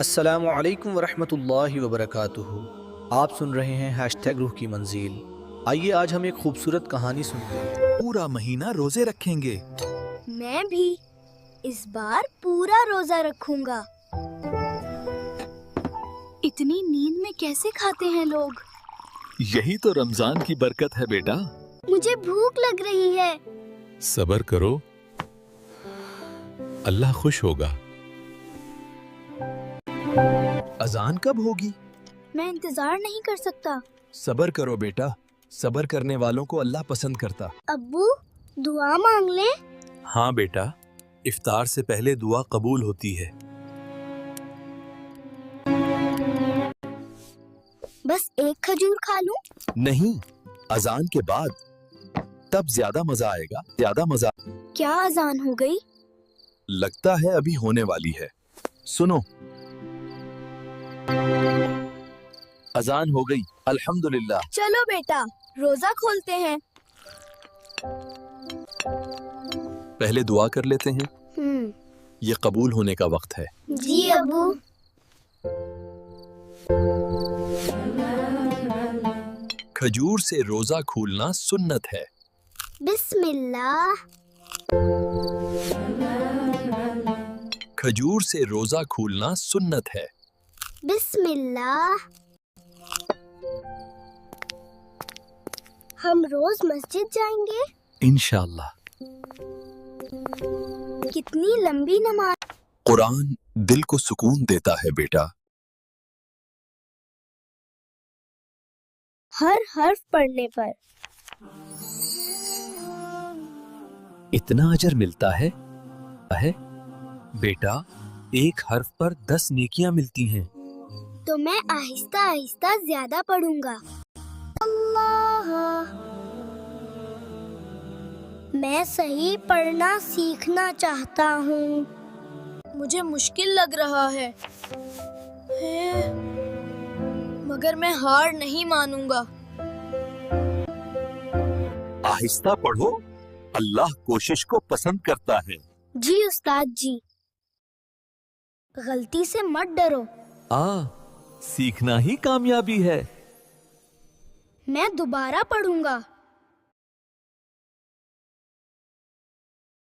السلام علیکم ورحمۃ اللہ وبرکاتہ۔ آپ سن رہے ہیں ہیش ٹیگ روح کی منزل۔ آئیے آج ہم ایک خوبصورت کہانی سنتے ہیں۔ پورا مہینہ روزے رکھیں گے۔ میں بھی اس بار پورا روزہ رکھوں گا۔ اتنی نیند میں کیسے کھاتے ہیں لوگ؟ یہی تو رمضان کی برکت ہے بیٹا۔ مجھے بھوک لگ رہی ہے۔ صبر کرو، اللہ خوش ہوگا۔ اذان کب ہوگی؟ میں انتظار نہیں کر سکتا۔ صبر کرو بیٹا، صبر کرنے والوں کو اللہ پسند کرتا۔ ابو دعا مانگ لیں۔ ہاں بیٹا، افطار سے پہلے دعا قبول ہوتی ہے۔ بس ایک کھجور کھا لوں؟ نہیں، اذان کے بعد، تب زیادہ مزہ آئے گا، زیادہ مزہ۔ کیا اذان ہو گئی؟ لگتا ہے ابھی ہونے والی ہے۔ سنو، اذان ہو گئی، الحمدللہ۔ چلو بیٹا روزہ کھولتے ہیں۔ پہلے دعا کر لیتے ہیں، یہ قبول ہونے کا وقت ہے۔ جی ابو۔ کھجور سے روزہ کھولنا سنت ہے۔ بسم اللہ۔ کھجور سے روزہ کھولنا سنت ہے۔ بسم اللہ۔ ہم روز مسجد جائیں گے؟ انشاءاللہ۔ کتنی لمبی نماز؟ قرآن دل کو سکون دیتا ہے بیٹا۔ ہر حرف پڑھنے پر اتنا اجر ملتا ہے بیٹا، ایک حرف پر 10 نیکیاں ملتی ہیں۔ تو میں آہستہ آہستہ زیادہ پڑھوں گا۔ اللہ، میں صحیح پڑھنا سیکھنا چاہتا ہوں۔ مجھے مشکل لگ رہا ہے، مگر میں ہار نہیں مانوں گا۔ آہستہ پڑھو، اللہ کوشش کو پسند کرتا ہے۔ جی استاد جی، غلطی سے مت ڈرو۔ سیکھنا ہی کامیابی ہے۔ میں دوبارہ پڑھوں گا۔